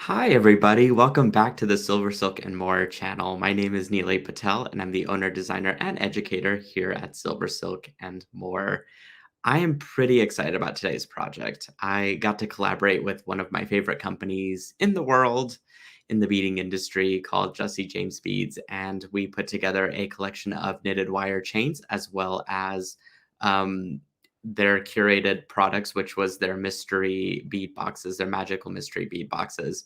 Hi, everybody. Welcome back to the SilverSilk and More channel. My name is Neelay Patel, and I'm the owner, designer, and educator here at SilverSilk and More. I am pretty excited about today's project. I got to collaborate with one of my favorite companies in the world in the beading industry called Jesse James Beads, and we put together a collection of knitted wire chains as well as um, their curated products, which was their mystery bead boxes, their magical mystery bead boxes.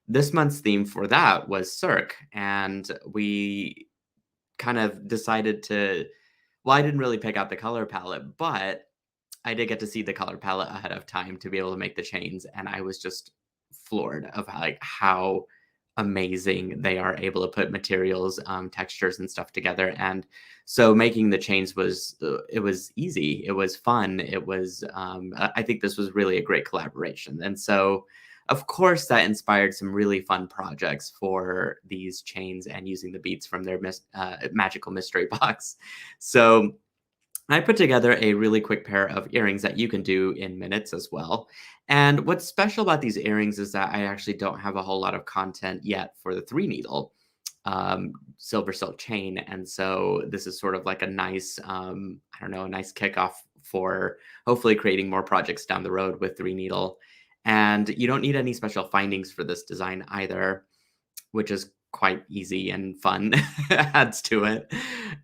This month's theme for that was Cirque, and we kind of decided to well, I didn't really pick out the color palette, but I did get to see the color palette ahead of time to be able to make the chains, and I was just floored of, like, how amazing they are able to put materials, textures, and stuff together, and so making the chains was, it was easy, it was fun, it was, I think this was really a great collaboration, and so, of course, that inspired some really fun projects for these chains and using the beads from their magical mystery box. So I put together a really quick pair of earrings that you can do in minutes as well. And what's special about these earrings is that I actually don't have a whole lot of content yet for the three needle silver silk chain. And so this is sort of like a nice, I don't know, a nice kickoff for hopefully creating more projects down the road with three needle. And you don't need any special findings for this design either, which is quite easy and fun, adds to it.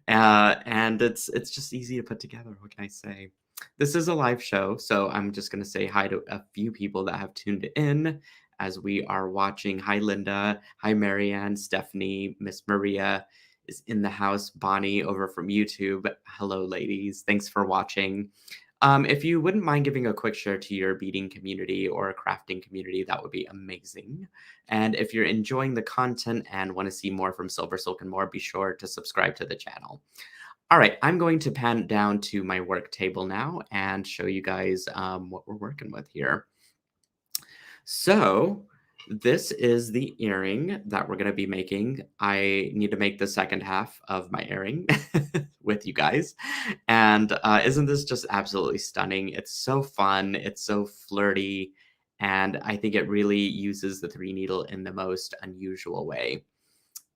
And it's just easy to put together, what can I say? This is a live show, so I'm just gonna say hi to a few people that have tuned in as we are watching. Hi, Linda. Hi, Marianne, Stephanie, Miss Maria is in the house, Bonnie over from YouTube. Hello, ladies. Thanks for watching. If you wouldn't mind giving a quick share to your beading community or crafting community, that would be amazing. And if you're enjoying the content and want to see more from Silver Silk and More, be sure to subscribe to the channel. All right, I'm going to pan down to my work table now and show you guys what we're working with here. So this is the earring that we're going to be making. I need to make the second half of my earring with you guys. And isn't this just absolutely stunning? It's so fun. It's so flirty. And I think it really uses the three needle in the most unusual way.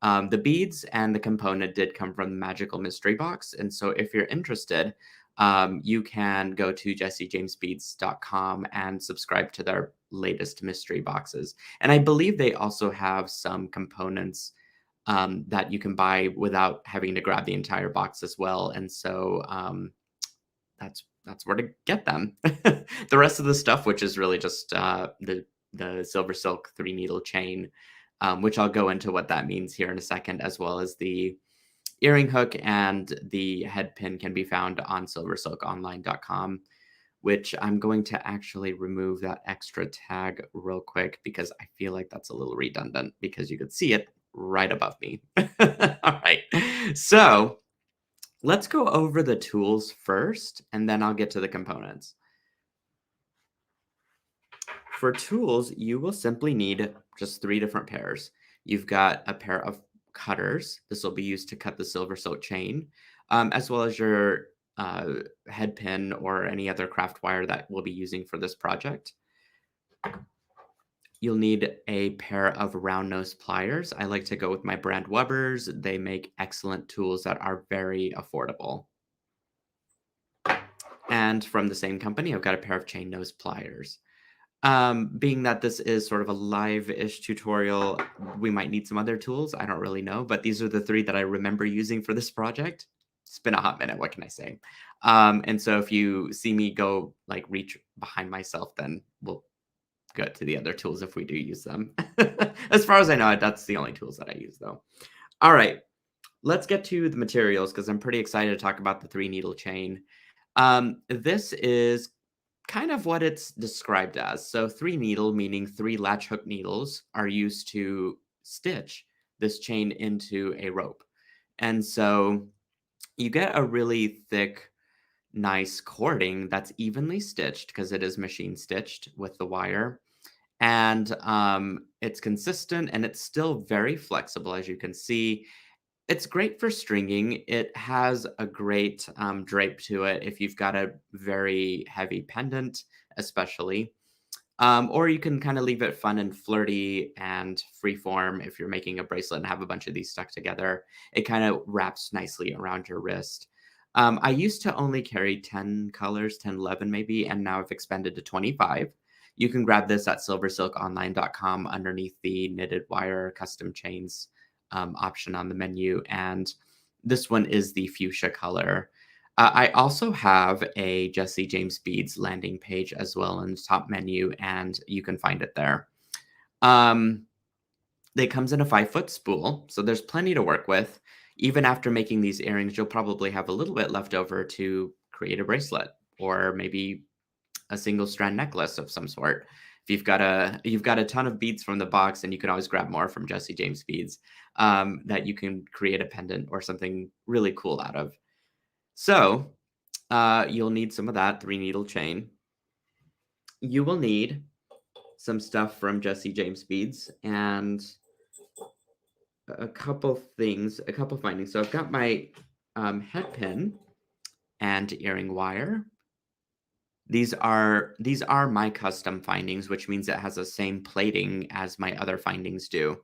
The beads and the component did come from the Magical Mystery Box. And so if you're interested, you can go to jessejamesbeads.com and subscribe to their latest mystery boxes. And I believe they also have some components that you can buy without having to grab the entire box as well. And so that's where to get them. The rest of the stuff, which is really just the silver silk three needle chain, which I'll go into what that means here in a second, as well as the earring hook and the head pin can be found on silversilkonline.com, which I'm going to actually remove that extra tag real quick because I feel like that's a little redundant because you could see it right above me. All right. So let's go over the tools first, and then I'll get to the components. For tools, you will simply need just three different pairs. You've got a pair of cutters. This will be used to cut the silver silk chain, as well as your head pin or any other craft wire that we'll be using for this project. You'll need a pair of round nose pliers. I like to go with my brand Weber's. They make excellent tools that are very affordable. And from the same company, I've got a pair of chain nose pliers. Being that this is sort of a live-ish tutorial, we might need some other tools. I don't really know, but these are the three that I remember using for this project. It's been a hot minute, what can I say? And so if you see me go like reach behind myself, then we'll go to the other tools if we do use them. As far as I know, that's the only tools that I use though. All right, let's get to the materials because I'm pretty excited to talk about the three needle chain. This is kind of what it's described as. So three needle, meaning three latch hook needles, are used to stitch this chain into a rope. And so you get a really thick, nice cording that's evenly stitched because it is machine stitched with the wire. And it's consistent and it's still very flexible, as you can see. It's great for stringing. It has a great drape to it if you've got a very heavy pendant, especially. Or you can kind of leave it fun and flirty and freeform if you're making a bracelet and have a bunch of these stuck together. It kind of wraps nicely around your wrist. I used to only carry 10 colors, 10, 11 maybe, and now I've expanded to 25. You can grab this at silversilkonline.com underneath the knitted wire custom chains option on the menu. And this one is the fuchsia color. I also have a Jesse James Beads landing page as well in the top menu, and you can find it there. It comes in a 5-foot spool, so there's plenty to work with. Even after making these earrings, you'll probably have a little bit left over to create a bracelet or maybe a single strand necklace of some sort. If you've got a ton of beads from the box, and you can always grab more from Jesse James Beads that you can create a pendant or something really cool out of. So you'll need some of that 3-needle chain. You will need some stuff from Jesse James Beads and a couple findings. So I've got my head pin and earring wire. These are my custom findings, which means it has the same plating as my other findings do,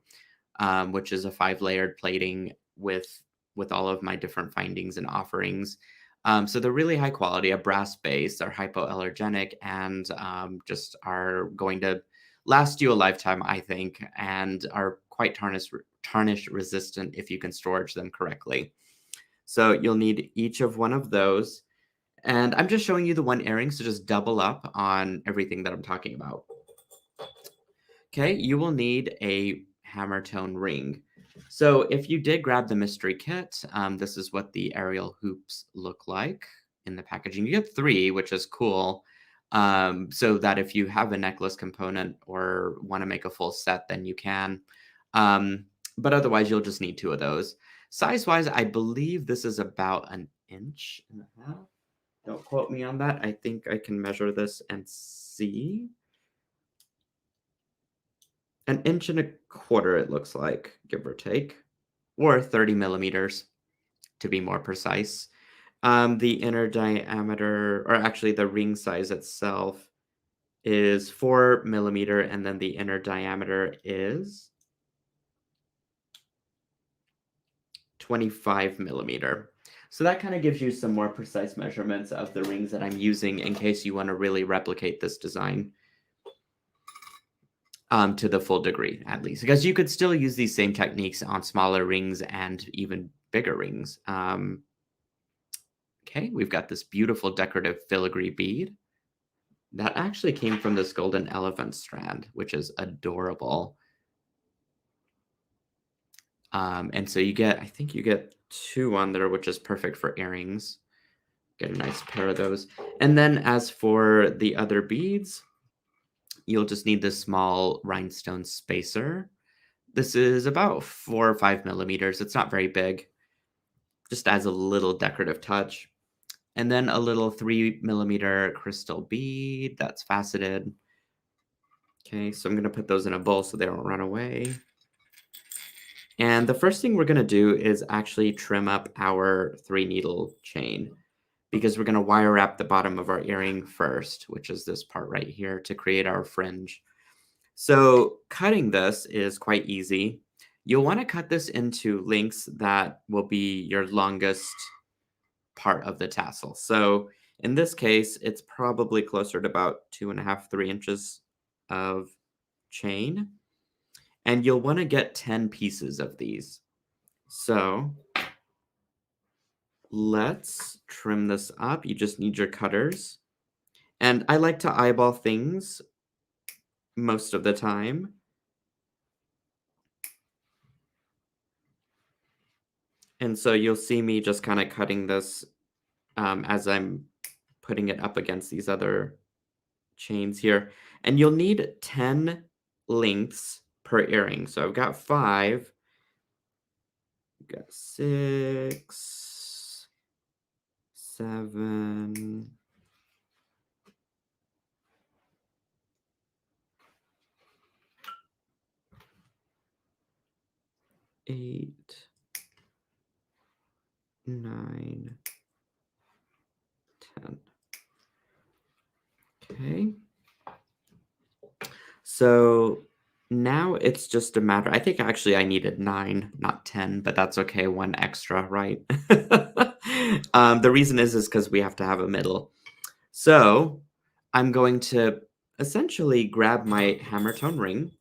which is a 5-layered plating with all of my different findings and offerings. So they're really high quality, a brass base, are hypoallergenic, and just are going to last you a lifetime, I think, and are quite tarnish resistant if you can storage them correctly. So you'll need each of one of those. And I'm just showing you the one earring, so just double up on everything that I'm talking about. Okay, you will need a hammertone ring. So if you did grab the mystery kit, this is what the aerial hoops look like in the packaging. You get 3, which is cool. So that if you have a necklace component or want to make a full set, then you can. But otherwise, you'll just need 2 of those. Size-wise, I believe this is about 1.5 inches. Don't quote me on that. I think I can measure this and see. 1.25 inches, it looks like, give or take, or 30 millimeters to be more precise. The inner diameter, or actually the ring size itself, is 4 millimeter, and then the inner diameter is 25 millimeter. So that kind of gives you some more precise measurements of the rings that I'm using in case you want to really replicate this design to the full degree, at least. Because you could still use these same techniques on smaller rings and even bigger rings. Okay, we've got this beautiful decorative filigree bead that actually came from this golden elephant strand, which is adorable. And so I think you get 2 on there, which is perfect for earrings. Get a nice pair of those. And then as for the other beads, you'll just need this small rhinestone spacer. This is about 4 or 5 millimeters. It's not very big. Just adds a little decorative touch. And then a little 3 millimeter crystal bead that's faceted. Okay, so I'm going to put those in a bowl so they don't run away. And the first thing we're going to do is actually trim up our 3-needle chain, because we're going to wire wrap the bottom of our earring first, which is this part right here, to create our fringe. So cutting this is quite easy. You'll want to cut this into lengths that will be your longest part of the tassel. So in this case, it's probably closer to about 2.5, 3 inches of chain. And you'll want to get 10 pieces of these. So let's trim this up. You just need your cutters. And I like to eyeball things most of the time. And so you'll see me just kind of cutting this as I'm putting it up against these other chains here. And you'll need 10 lengths per earring. So I've got 5. I've got 6, 7, 8, 9, 10. Okay. So now it's just a matter I think actually I needed 9, not 10, but that's okay, 1 extra, right? The reason is because we have to have a middle. So, I'm going to essentially grab my hammertone ring,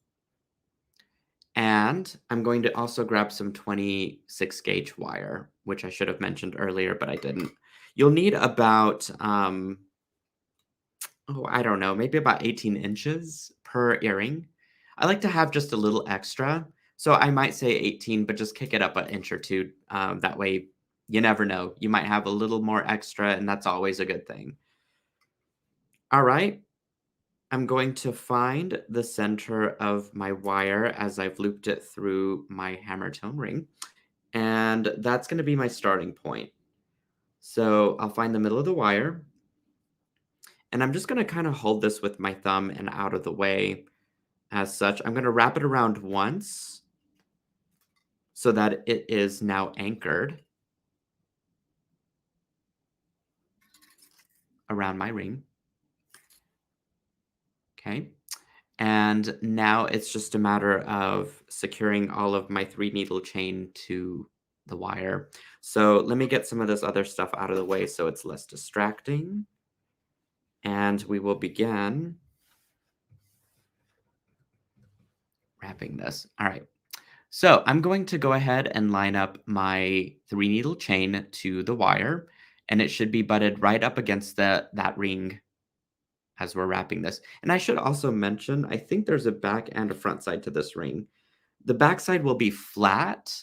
and I'm going to also grab some 26 gauge wire, which I should have mentioned earlier, but I didn't. You'll need about, oh, I don't know, maybe about 18 inches per earring. I like to have just a little extra, so I might say 18, but just kick it up an inch or two. That way, you never know. You might have a little more extra, and that's always a good thing. All right, I'm going to find the center of my wire as I've looped it through my hammer tone ring, and that's going to be my starting point. So I'll find the middle of the wire, and I'm just going to kind of hold this with my thumb and out of the way as such. I'm going to wrap it around once so that it is now anchored around my ring. Okay. And now it's just a matter of securing all of my 3 needle chain to the wire. So let me get some of this other stuff out of the way so it's less distracting. And we will begin wrapping this. All right. So I'm going to go ahead and line up my 3 needle chain to the wire, and it should be butted right up against that ring as we're wrapping this. And I should also mention, I think there's a back and a front side to this ring. The backside will be flat,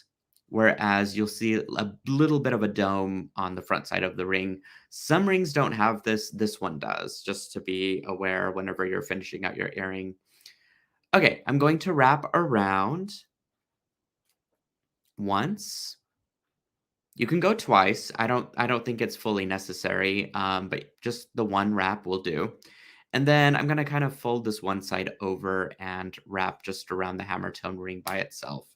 whereas you'll see a little bit of a dome on the front side of the ring. Some rings don't have this. This one does, just to be aware whenever you're finishing out your earring. Okay, I'm going to wrap around once. You can go twice. I don't think it's fully necessary, but just the one wrap will do. And then I'm gonna kind of fold this one side over and wrap just around the hammer tone ring by itself.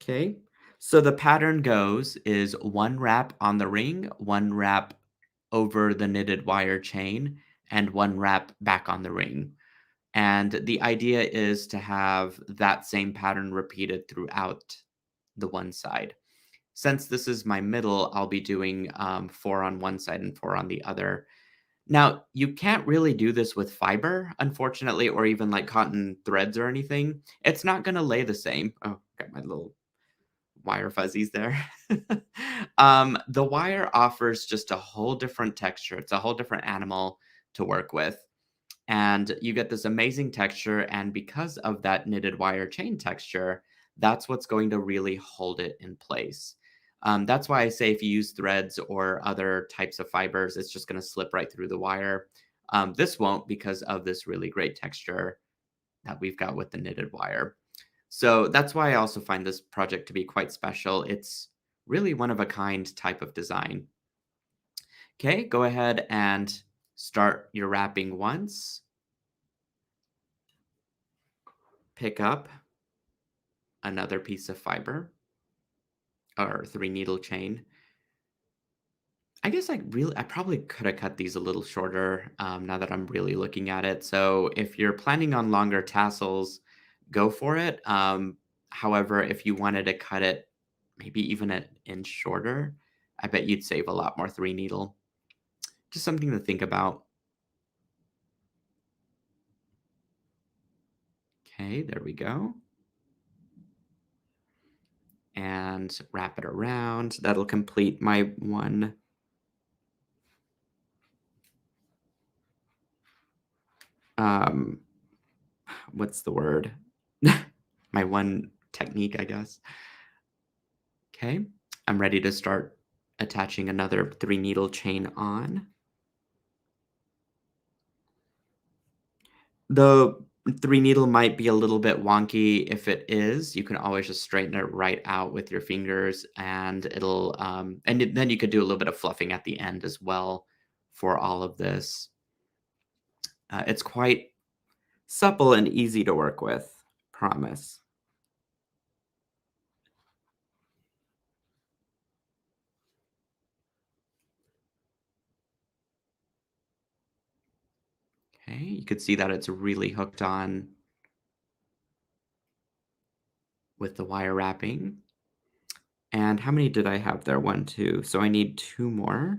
Okay. So the pattern goes is one wrap on the ring, one wrap over the knitted wire chain, and one wrap back on the ring. And the idea is to have that same pattern repeated throughout the one side. Since this is my middle, I'll be doing 4 on one side and 4 on the other. Now, you can't really do this with fiber, unfortunately, or even like cotton threads or anything. It's not going to lay the same. Oh, got my little wire fuzzies there. The wire offers just a whole different texture. It's a whole different animal to work with. And you get this amazing texture. And because of that knitted wire chain texture, that's what's going to really hold it in place. That's why I say if you use threads or other types of fibers, it's just going to slip right through the wire. This won't because of this really great texture that we've got with the knitted wire. So that's why I also find this project to be quite special. It's really one of a kind type of design. Okay, go ahead and start your wrapping once. Pick up another piece of fiber or 3 needle chain. I guess I probably could have cut these a little shorter now that I'm really looking at it. So if you're planning on longer tassels, go for it. However, if you wanted to cut it maybe even an inch shorter, I bet you'd save a lot more 3 needle. Just something to think about. Okay, there we go. And wrap it around. That'll complete my one. Um, what's the word? My one technique, I guess. Okay, I'm ready to start attaching another 3 needle chain on. The 3 needle might be a little bit wonky. If it is, you can always just straighten it right out with your fingers, and it'll then you could do a little bit of fluffing at the end as well for all of this. It's quite supple and easy to work with, promise. Okay, you could see that it's really hooked on with the wire wrapping. And how many did I have there? One, two. So I need two more.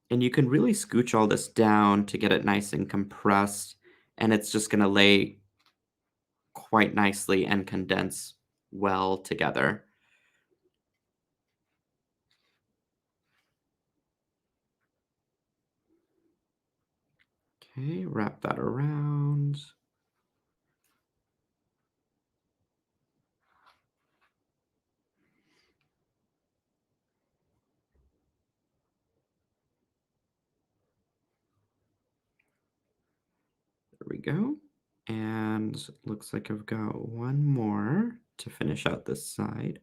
And you can really scooch all this down to get it nice and compressed. And it's just going to lay quite nicely and condense well together. Okay, wrap that around. There we go. And looks like I've got one more to finish out this side.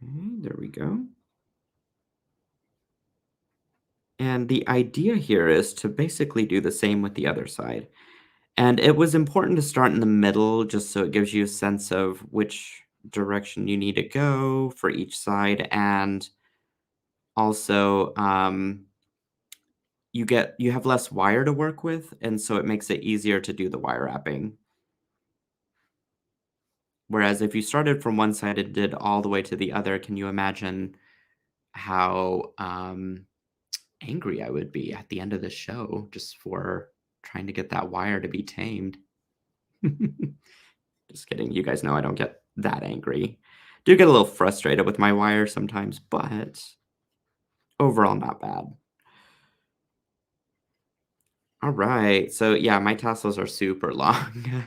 Okay, there we go. And the idea here is to basically do the same with the other side. And it was important to start in the middle just so it gives you a sense of which direction you need to go for each side. And also, you have less wire to work with, and so it makes it easier to do the wire wrapping. Whereas if you started from one side and did all the way to the other, can you imagine how angry I would be at the end of the show just for trying to get that wire to be tamed? Just kidding. You guys know I don't get that angry. Do get a little frustrated with my wire sometimes, but overall not bad. All right. So yeah, my tassels are super long,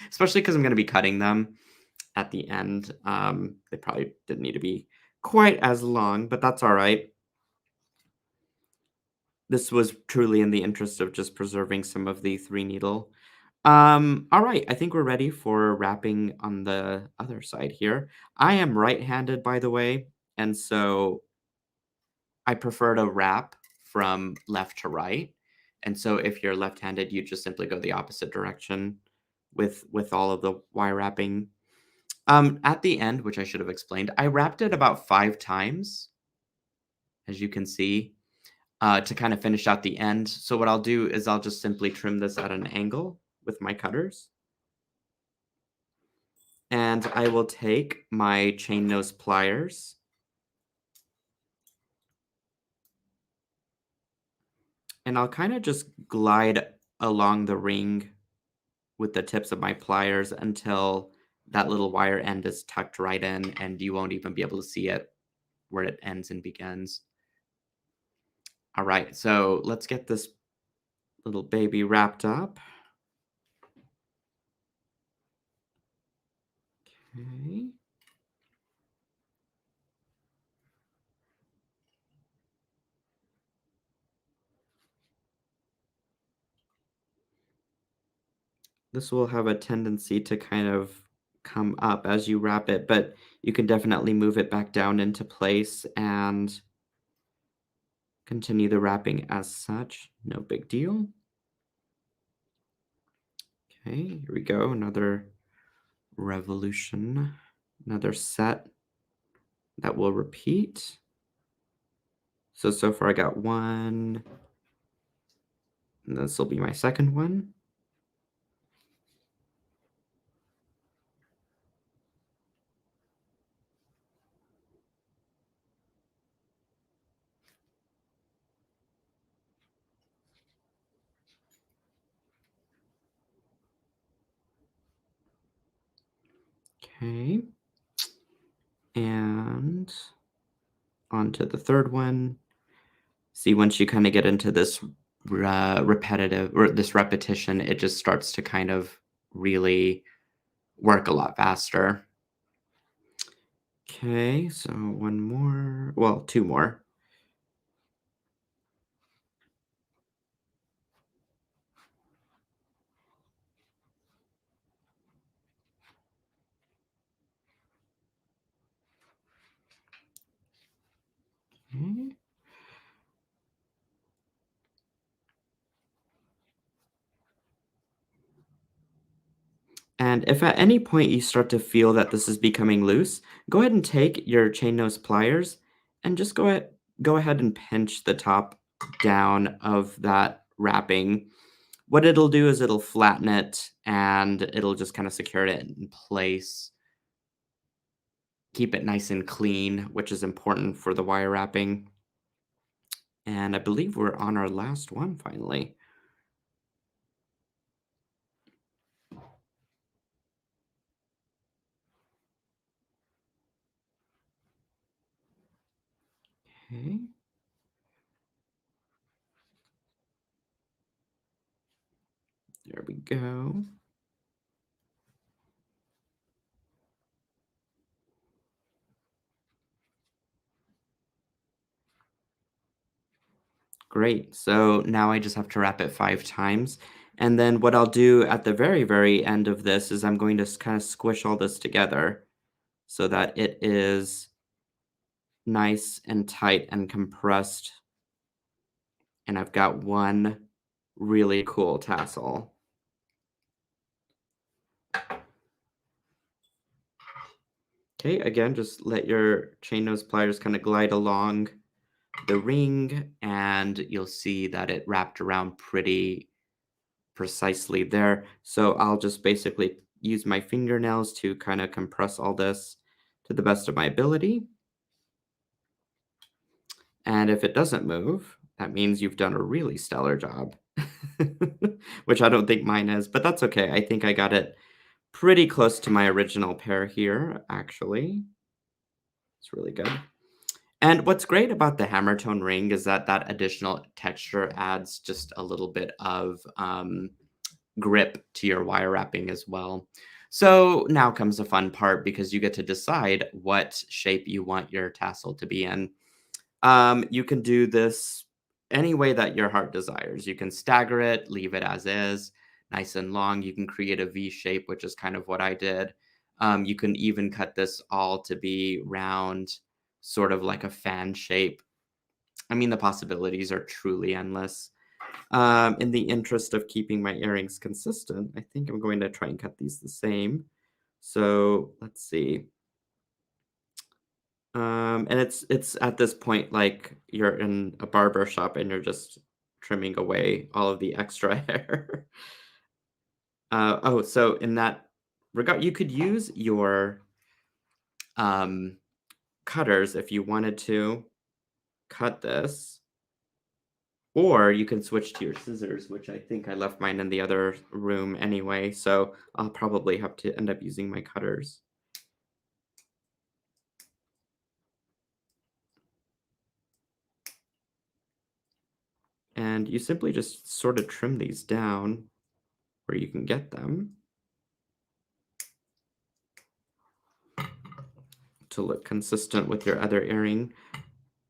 especially because I'm going to be cutting them at the end. They probably didn't need to be quite as long, but that's all right. This was truly in the interest of just preserving some of the three needle. All right, I think we're ready for wrapping on the other side here. I am right-handed, by the way, and so I prefer to wrap from left to right. And so if you're left-handed, you just simply go the opposite direction with all of the wire wrapping. At the end, which I should have explained, I wrapped it about 5 times, as you can see, to kind of finish out the end. So what I'll do is I'll just simply trim this at an angle with my cutters. And I will take my chain nose pliers and I'll kind of just glide along the ring with the tips of my pliers until that little wire end is tucked right in and you won't even be able to see it where it ends and begins. All right, so let's get this little baby wrapped up. Okay. This will have a tendency to kind of come up as you wrap it, but you can definitely move it back down into place and continue the wrapping as such. No big deal. Okay, here we go. Another revolution, another set that will repeat. So far I got one, and this will be my second one. Okay, and on to the third one. See, once you kind of get into this repetitive or this repetition, it just starts to kind of really work a lot faster. Okay, so one more, well, two more. Okay. And if at any point you start to feel that this is becoming loose, go ahead and take your chain nose pliers and just go ahead and pinch the top down of that wrapping. What it'll do is it'll flatten it and it'll just kind of secure it in place. Keep it nice and clean, which is important for the wire wrapping. And I believe we're on our last one finally. Okay, there we go. Great. So now I just have to wrap it 5 times. And then what I'll do at the very, very end of this is I'm going to kind of squish all this together so that it is nice and tight and compressed. And I've got one really cool tassel. Okay, again, just let your chain nose pliers kind of glide along the ring, and you'll see that it wrapped around pretty precisely there. So I'll just basically use my fingernails to kind of compress all this to the best of my ability. And if it doesn't move, that means you've done a really stellar job, which I don't think mine is, but that's okay. I think I got it pretty close to my original pair here, actually. It's really good. And what's great about the hammer tone ring is that that additional texture adds just a little bit of grip to your wire wrapping as well. So now comes the fun part because you get to decide what shape you want your tassel to be in. You can do this any way that your heart desires. You can stagger it, leave it as is, nice and long. You can create a V shape, which is kind of what I did. You can even cut this all to be round, sort of like a fan shape. I mean, the possibilities are truly endless. In the interest of keeping my earrings consistent, I think I'm going to try and cut these the same. So let's see. And it's at this point like you're in a barber shop and you're just trimming away all of the extra hair. Oh, so in that regard, you could use your um, cutters if you wanted to cut this, or you can switch to your scissors, which I think I left mine in the other room anyway. So I'll probably have to end up using my cutters. And you simply just sort of trim these down where you can get them to look consistent with your other earring.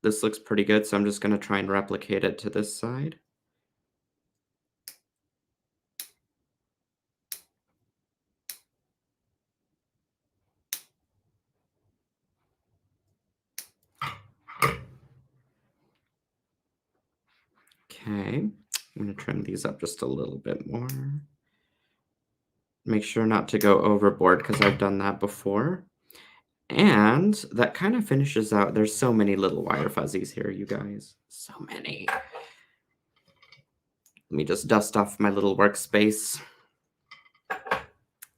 This looks pretty good, so I'm just going to try and replicate it to this side. Okay, I'm going to trim these up just a little bit more. Make sure not to go overboard because I've done that before. And that kind of finishes out. There's so many little wire fuzzies here, you guys. So many. Let me just dust off my little workspace.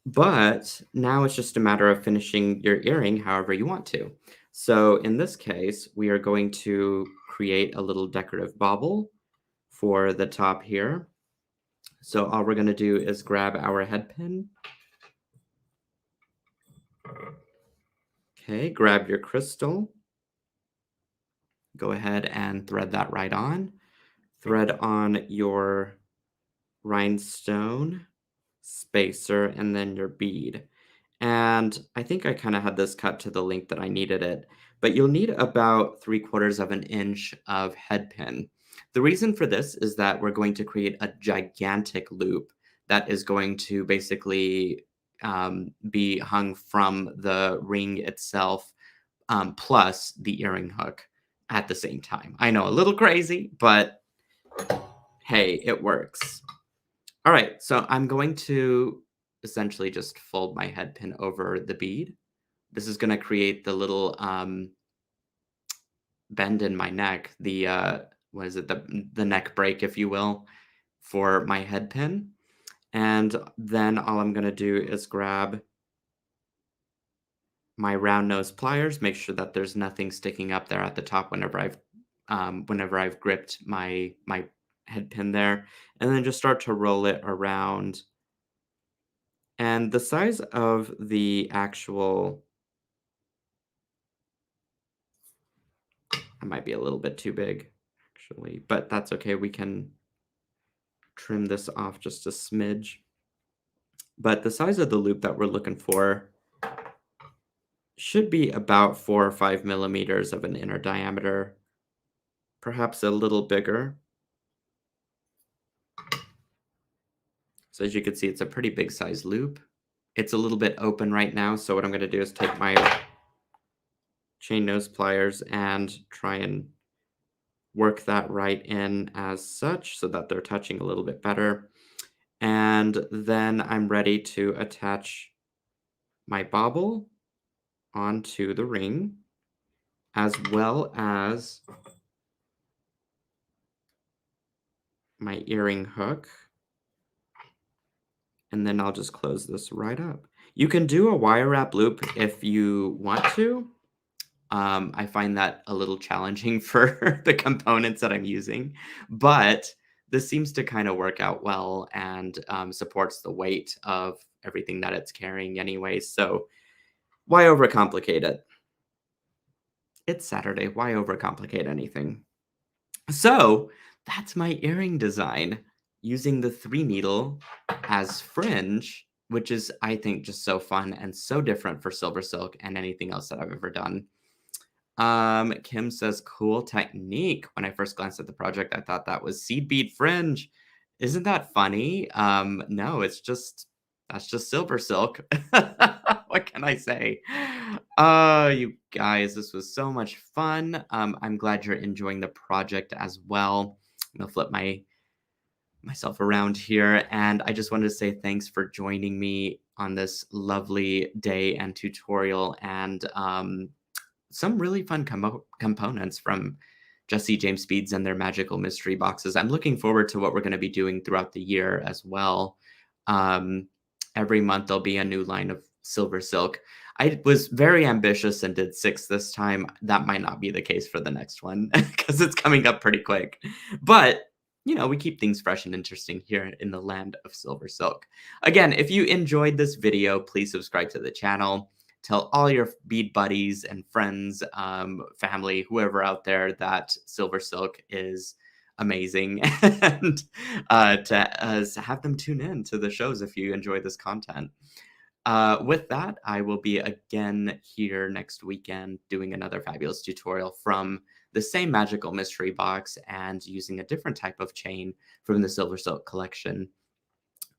But now it's just a matter of finishing your earring however you want to. So in this case, we are going to create a little decorative bauble for the top here. So all we're going to do is grab our head pin. Okay, grab your crystal. Go ahead and thread that right on. Thread on your rhinestone, spacer, and then your bead. And I think I kind of had this cut to the length that I needed it, but you'll need about 3/4 of an inch of head pin. The reason for this is that we're going to create a gigantic loop that is going to basically be hung from the ring itself, plus the earring hook at the same time. I know, a little crazy, but hey, it works. All right, so I'm going to essentially just fold my head pin over the bead. This is gonna create the little, bend in my neck, the, what is it? The neck break, if you will, for my head pin, and then all I'm gonna do is grab my round nose pliers, make sure that there's nothing sticking up there at the top whenever I've gripped my head pin there, and then just start to roll it around. And the size of the actual it might be a little bit too big, actually, but that's okay. We can trim this off just a smidge. But the size of the loop that we're looking for should be about 4 or 5 millimeters of an inner diameter, perhaps a little bigger. So as you can see, it's a pretty big size loop. It's a little bit open right now, so what I'm going to do is take my chain nose pliers and try and work that right in as such so that they're touching a little bit better. And then I'm ready to attach my bauble onto the ring, as well as my earring hook. And then I'll just close this right up. You can do a wire wrap loop if you want to. I find that a little challenging for the components that I'm using, but this seems to kind of work out well and supports the weight of everything that it's carrying anyway. So why overcomplicate it? It's Saturday. Why overcomplicate anything? So that's my earring design using the 3 needle as fringe, which is, I think, just so fun and so different for Silver Silk and anything else that I've ever done. Kim says, cool technique. When I first glanced at the project, I thought that was seed bead fringe. Isn't that funny? No, that's just Silver Silk. What can I say? You guys, this was so much fun. I'm glad you're enjoying the project as well. I'm gonna flip myself around here, and I just wanted to say thanks for joining me on this lovely day and tutorial, and some really fun components from Jesse James Speeds and their magical mystery boxes. I'm looking forward to what we're going to be doing throughout the year as well. Um, every month there'll be a new line of Silver Silk. I was very ambitious and did 6 this time. That might not be the case for the next one because it's coming up pretty quick. But we keep things fresh and interesting here in the land of Silver Silk. Again, if you enjoyed this video, please subscribe to the channel. Tell all your bead buddies and friends, family, whoever out there that Silver Silk is amazing, and to have them tune in to the shows if you enjoy this content. With that, I will be again here next weekend doing another fabulous tutorial from the same magical mystery box and using a different type of chain from the Silver Silk collection.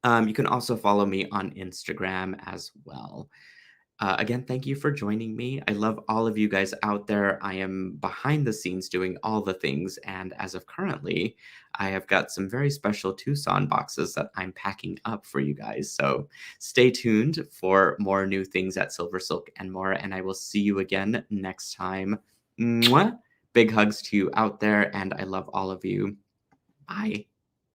You can also follow me on Instagram as well. Again, thank you for joining me. I love all of you guys out there. I am behind the scenes doing all the things, and as of currently, I have got some very special Tucson boxes that I'm packing up for you guys. So stay tuned for more new things at Silver Silk and more, and I will see you again next time. Mwah! Big hugs to you out there, and I love all of you. Bye.